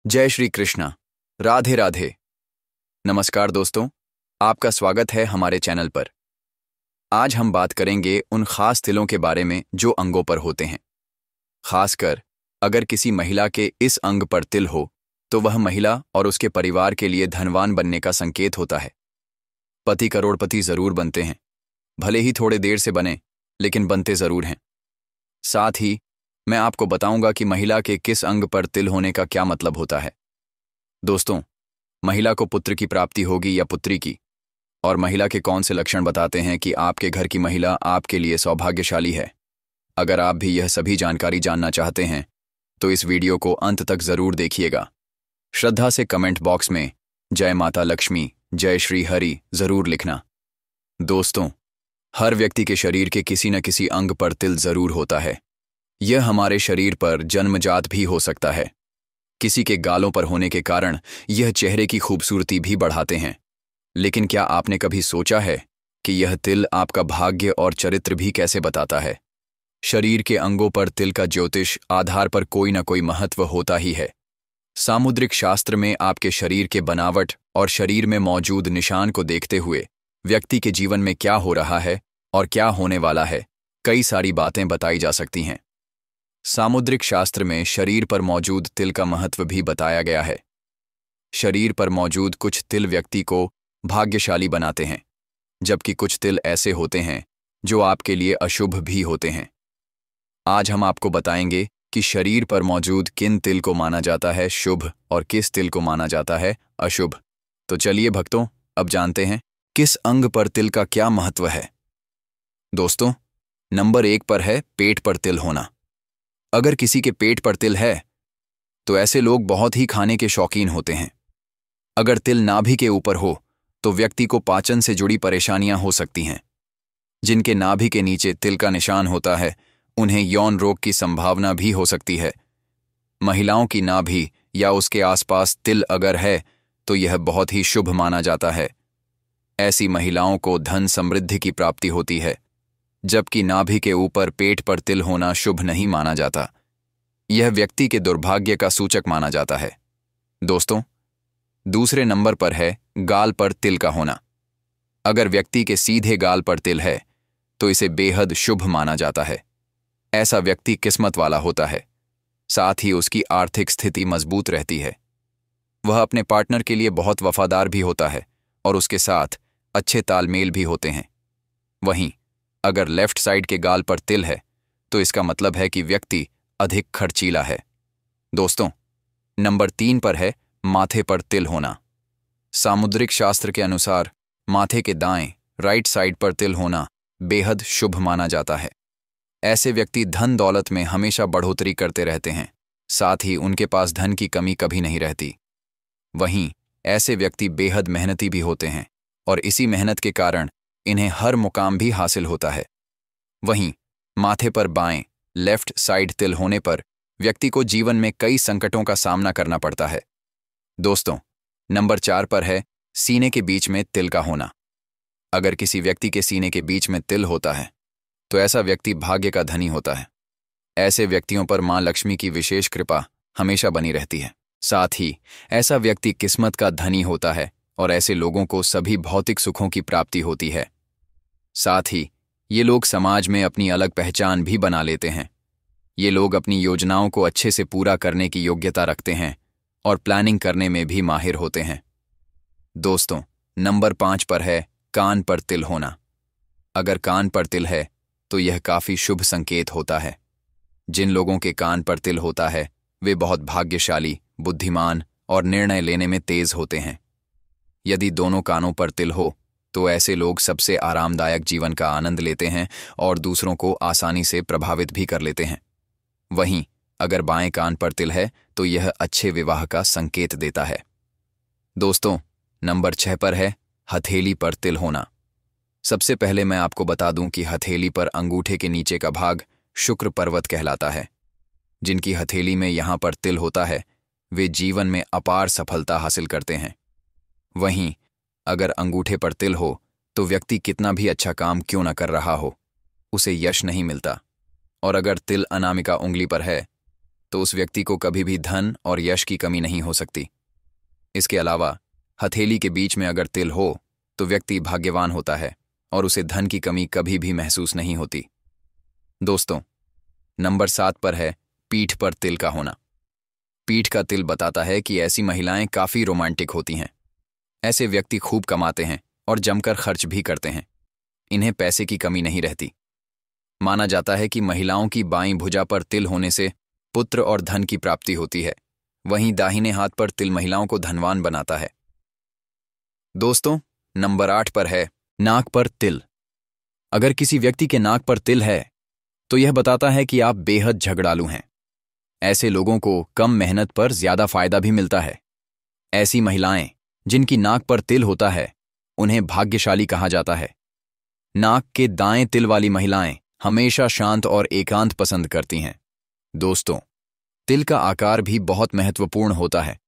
जय श्री कृष्णा। राधे राधे। नमस्कार दोस्तों, आपका स्वागत है हमारे चैनल पर। आज हम बात करेंगे उन खास तिलों के बारे में जो अंगों पर होते हैं। खासकर अगर किसी महिला के इस अंग पर तिल हो तो वह महिला और उसके परिवार के लिए धनवान बनने का संकेत होता है। पति करोड़पति जरूर बनते हैं, भले ही थोड़े देर से बने, लेकिन बनते जरूर हैं। साथ ही मैं आपको बताऊंगा कि महिला के किस अंग पर तिल होने का क्या मतलब होता है। दोस्तों, महिला को पुत्र की प्राप्ति होगी या पुत्री की, और महिला के कौन से लक्षण बताते हैं कि आपके घर की महिला आपके लिए सौभाग्यशाली है। अगर आप भी यह सभी जानकारी जानना चाहते हैं तो इस वीडियो को अंत तक जरूर देखिएगा। श्रद्धा से कमेंट बॉक्स में जय माता लक्ष्मी, जय श्री हरि जरूर लिखना। दोस्तों, हर व्यक्ति के शरीर के किसी न किसी अंग पर तिल जरूर होता है। यह हमारे शरीर पर जन्मजात भी हो सकता है। किसी के गालों पर होने के कारण यह चेहरे की खूबसूरती भी बढ़ाते हैं। लेकिन क्या आपने कभी सोचा है कि यह तिल आपका भाग्य और चरित्र भी कैसे बताता है? शरीर के अंगों पर तिल का ज्योतिष आधार पर कोई न कोई महत्व होता ही है। सामुद्रिक शास्त्र में आपके शरीर के बनावट और शरीर में मौजूद निशान को देखते हुए व्यक्ति के जीवन में क्या हो रहा है और क्या होने वाला है, कई सारी बातें बताई जा सकती हैं। सामुद्रिक शास्त्र में शरीर पर मौजूद तिल का महत्व भी बताया गया है। शरीर पर मौजूद कुछ तिल व्यक्ति को भाग्यशाली बनाते हैं, जबकि कुछ तिल ऐसे होते हैं जो आपके लिए अशुभ भी होते हैं। आज हम आपको बताएंगे कि शरीर पर मौजूद किन तिल को माना जाता है शुभ और किस तिल को माना जाता है अशुभ। तो चलिए भक्तों, अब जानते हैं किस अंग पर तिल का क्या महत्व है। दोस्तों, नंबर 1 पर है पेट पर तिल होना। अगर किसी के पेट पर तिल है तो ऐसे लोग बहुत ही खाने के शौकीन होते हैं। अगर तिल नाभि के ऊपर हो तो व्यक्ति को पाचन से जुड़ी परेशानियां हो सकती हैं। जिनके नाभि के नीचे तिल का निशान होता है उन्हें यौन रोग की संभावना भी हो सकती है। महिलाओं की नाभि या उसके आसपास तिल अगर है तो यह बहुत ही शुभ माना जाता है। ऐसी महिलाओं को धन समृद्धि की प्राप्ति होती है, जबकि नाभि के ऊपर पेट पर तिल होना शुभ नहीं माना जाता। यह व्यक्ति के दुर्भाग्य का सूचक माना जाता है। दोस्तों, दूसरे नंबर पर है गाल पर तिल का होना। अगर व्यक्ति के सीधे गाल पर तिल है तो इसे बेहद शुभ माना जाता है। ऐसा व्यक्ति किस्मत वाला होता है, साथ ही उसकी आर्थिक स्थिति मजबूत रहती है। वह अपने पार्टनर के लिए बहुत वफादार भी होता है और उसके साथ अच्छे तालमेल भी होते हैं। वहीं अगर लेफ्ट साइड के गाल पर तिल है तो इसका मतलब है कि व्यक्ति अधिक खर्चीला है। दोस्तों, नंबर 3 पर है माथे पर तिल होना। सामुद्रिक शास्त्र के अनुसार माथे के दाएं राइट साइड पर तिल होना बेहद शुभ माना जाता है। ऐसे व्यक्ति धन दौलत में हमेशा बढ़ोतरी करते रहते हैं, साथ ही उनके पास धन की कमी कभी नहीं रहती। वहीं ऐसे व्यक्ति बेहद मेहनती भी होते हैं और इसी मेहनत के कारण इन्हें हर मुकाम भी हासिल होता है। वहीं माथे पर बाएं लेफ्ट साइड तिल होने पर व्यक्ति को जीवन में कई संकटों का सामना करना पड़ता है। दोस्तों, नंबर 4 पर है सीने के बीच में तिल का होना। अगर किसी व्यक्ति के सीने के बीच में तिल होता है तो ऐसा व्यक्ति भाग्य का धनी होता है। ऐसे व्यक्तियों पर मां लक्ष्मी की विशेष कृपा हमेशा बनी रहती है। साथ ही ऐसा व्यक्ति किस्मत का धनी होता है और ऐसे लोगों को सभी भौतिक सुखों की प्राप्ति होती है। साथ ही ये लोग समाज में अपनी अलग पहचान भी बना लेते हैं। ये लोग अपनी योजनाओं को अच्छे से पूरा करने की योग्यता रखते हैं और प्लानिंग करने में भी माहिर होते हैं। दोस्तों, नंबर 5 पर है कान पर तिल होना। अगर कान पर तिल है तो यह काफी शुभ संकेत होता है। जिन लोगों के कान पर तिल होता है वे बहुत भाग्यशाली, बुद्धिमान और निर्णय लेने में तेज होते हैं। यदि दोनों कानों पर तिल हो तो ऐसे लोग सबसे आरामदायक जीवन का आनंद लेते हैं और दूसरों को आसानी से प्रभावित भी कर लेते हैं। वहीं अगर बाएं कान पर तिल है तो यह अच्छे विवाह का संकेत देता है। दोस्तों, नंबर 6 पर है हथेली पर तिल होना। सबसे पहले मैं आपको बता दूं कि हथेली पर अंगूठे के नीचे का भाग शुक्र पर्वत कहलाता है। जिनकी हथेली में यहां पर तिल होता है वे जीवन में अपार सफलता हासिल करते हैं। वहीं अगर अंगूठे पर तिल हो तो व्यक्ति कितना भी अच्छा काम क्यों न कर रहा हो, उसे यश नहीं मिलता। और अगर तिल अनामिका उंगली पर है तो उस व्यक्ति को कभी भी धन और यश की कमी नहीं हो सकती। इसके अलावा हथेली के बीच में अगर तिल हो तो व्यक्ति भाग्यवान होता है और उसे धन की कमी कभी भी महसूस नहीं होती। दोस्तों, नंबर 7 पर है पीठ पर तिल का होना। पीठ का तिल बताता है कि ऐसी महिलाएं काफी रोमांटिक होती हैं। ऐसे व्यक्ति खूब कमाते हैं और जमकर खर्च भी करते हैं। इन्हें पैसे की कमी नहीं रहती। माना जाता है कि महिलाओं की बाईं भुजा पर तिल होने से पुत्र और धन की प्राप्ति होती है। वहीं दाहिने हाथ पर तिल महिलाओं को धनवान बनाता है। दोस्तों, नंबर 8 पर है नाक पर तिल। अगर किसी व्यक्ति के नाक पर तिल है तो यह बताता है कि आप बेहद झगड़ालू हैं। ऐसे लोगों को कम मेहनत पर ज्यादा फायदा भी मिलता है। ऐसी महिलाएं जिनकी नाक पर तिल होता है उन्हें भाग्यशाली कहा जाता है। नाक के दाएं तिल वाली महिलाएं हमेशा शांत और एकांत पसंद करती हैं। दोस्तों, तिल का आकार भी बहुत महत्वपूर्ण होता है।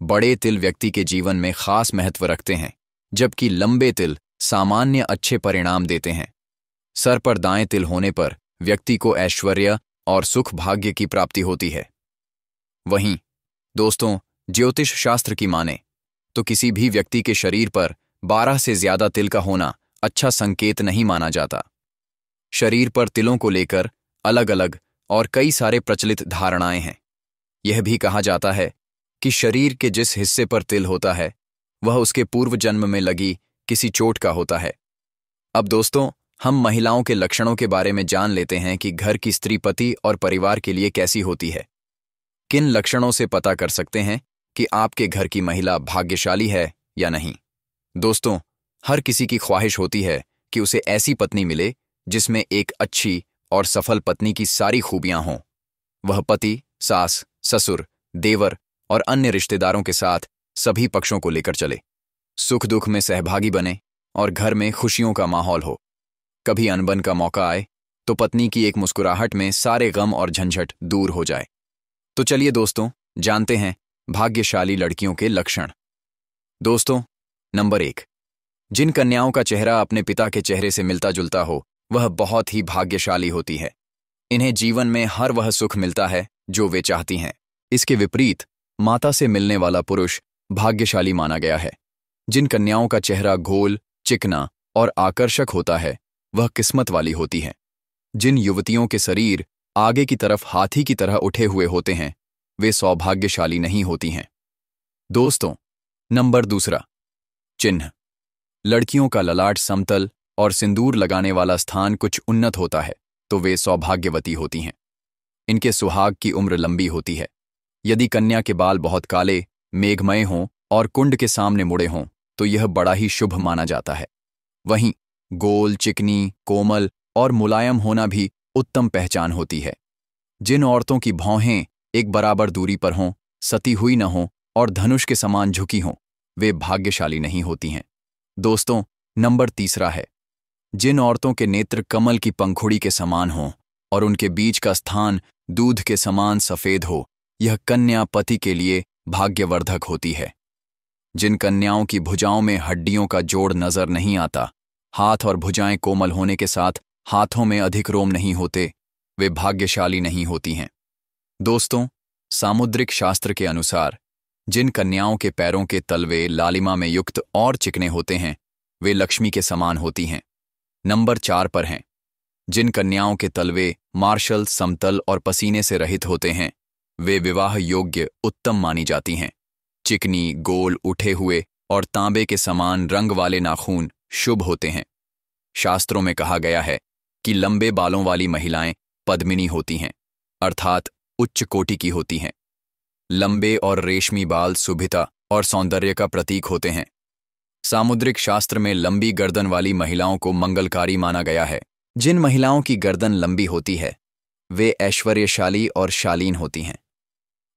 बड़े तिल व्यक्ति के जीवन में खास महत्व रखते हैं, जबकि लंबे तिल सामान्य अच्छे परिणाम देते हैं। सर पर दाएं तिल होने पर व्यक्ति को ऐश्वर्य और सुख भाग्य की प्राप्ति होती है। वहीं दोस्तों, ज्योतिष शास्त्र की माने तो किसी भी व्यक्ति के शरीर पर 12 से ज्यादा तिल का होना अच्छा संकेत नहीं माना जाता। शरीर पर तिलों को लेकर अलग अलग और कई सारे प्रचलित धारणाएं हैं। यह भी कहा जाता है कि शरीर के जिस हिस्से पर तिल होता है वह उसके पूर्व जन्म में लगी किसी चोट का होता है। अब दोस्तों, हम महिलाओं के लक्षणों के बारे में जान लेते हैं कि घर की स्त्री पति और परिवार के लिए कैसी होती है। किन लक्षणों से पता कर सकते हैं कि आपके घर की महिला भाग्यशाली है या नहीं। दोस्तों, हर किसी की ख्वाहिश होती है कि उसे ऐसी पत्नी मिले जिसमें एक अच्छी और सफल पत्नी की सारी खूबियां हों। वह पति, सास, ससुर, देवर और अन्य रिश्तेदारों के साथ सभी पक्षों को लेकर चले, सुख दुख में सहभागी बने और घर में खुशियों का माहौल हो। कभी अनबन का मौका आए तो पत्नी की एक मुस्कुराहट में सारे गम और झंझट दूर हो जाए। तो चलिए दोस्तों, जानते हैं भाग्यशाली लड़कियों के लक्षण। दोस्तों, नंबर 1, जिन कन्याओं का चेहरा अपने पिता के चेहरे से मिलता जुलता हो वह बहुत ही भाग्यशाली होती है। इन्हें जीवन में हर वह सुख मिलता है जो वे चाहती हैं। इसके विपरीत माता से मिलने वाला पुरुष भाग्यशाली माना गया है। जिन कन्याओं का चेहरा गोल, चिकना और आकर्षक होता है वह किस्मत वाली होती हैं। जिन युवतियों के शरीर आगे की तरफ हाथी की तरह उठे हुए होते हैं वे सौभाग्यशाली नहीं होती हैं। दोस्तों, नंबर 2, चिन्ह। लड़कियों का ललाट समतल और सिंदूर लगाने वाला स्थान कुछ उन्नत होता है तो वे सौभाग्यवती होती हैं। इनके सुहाग की उम्र लंबी होती है। यदि कन्या के बाल बहुत काले, मेघमय हों और कुंड के सामने मुड़े हों तो यह बड़ा ही शुभ माना जाता है। वहीं गोल, चिकनी, कोमल और मुलायम होना भी उत्तम पहचान होती है। जिन औरतों की भौहें एक बराबर दूरी पर हों, सती हुई न हों और धनुष के समान झुकी हों वे भाग्यशाली नहीं होती हैं। दोस्तों, नंबर 3 है जिन औरतों के नेत्र कमल की पंखुड़ी के समान हों और उनके बीच का स्थान दूध के समान सफेद हो, यह कन्या पति के लिए भाग्यवर्धक होती है। जिन कन्याओं की भुजाओं में हड्डियों का जोड़ नजर नहीं आता, हाथ और भुजाएं कोमल होने के साथ हाथों में अधिक रोम नहीं होते, वे भाग्यशाली नहीं होती हैं। दोस्तों, सामुद्रिक शास्त्र के अनुसार जिन कन्याओं के पैरों के तलवे लालिमा में युक्त और चिकने होते हैं वे लक्ष्मी के समान होती हैं। नंबर 4 पर हैं जिन कन्याओं के तलवे मार्शल, समतल और पसीने से रहित होते हैं वे विवाह योग्य उत्तम मानी जाती हैं। चिकनी, गोल, उठे हुए और तांबे के समान रंग वाले नाखून शुभ होते हैं। शास्त्रों में कहा गया है कि लंबे बालों वाली महिलाएं पद्मिनी होती हैं, अर्थात उच्च कोटि की होती हैं। लंबे और रेशमी बाल शुभता और सौंदर्य का प्रतीक होते हैं। सामुद्रिक शास्त्र में लंबी गर्दन वाली महिलाओं को मंगलकारी माना गया है। जिन महिलाओं की गर्दन लंबी होती है वे ऐश्वर्यशाली और शालीन होती हैं।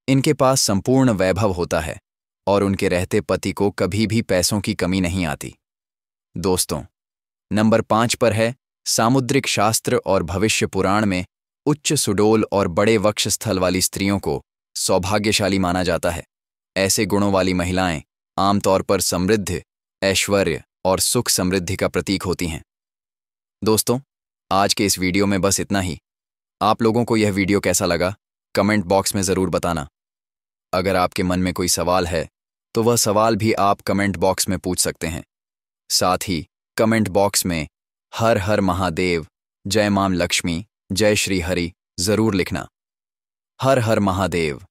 इनके पास संपूर्ण वैभव होता है और उनके रहते पति को कभी भी पैसों की कमी नहीं आती। दोस्तों, नंबर 5 पर है सामुद्रिक शास्त्र और भविष्य पुराण में उच्च सुडोल और बड़े वक्षस्थल वाली स्त्रियों को सौभाग्यशाली माना जाता है। ऐसे गुणों वाली महिलाएं आमतौर पर समृद्धि, ऐश्वर्य और सुख समृद्धि का प्रतीक होती हैं। दोस्तों, आज के इस वीडियो में बस इतना ही। आप लोगों को यह वीडियो कैसा लगा कमेंट बॉक्स में ज़रूर बताना। अगर आपके मन में कोई सवाल है तो वह सवाल भी आप कमेंट बॉक्स में पूछ सकते हैं। साथ ही कमेंट बॉक्स में हर हर महादेव, जय मां लक्ष्मी, जय श्री हरि ज़रूर लिखना। हर हर महादेव।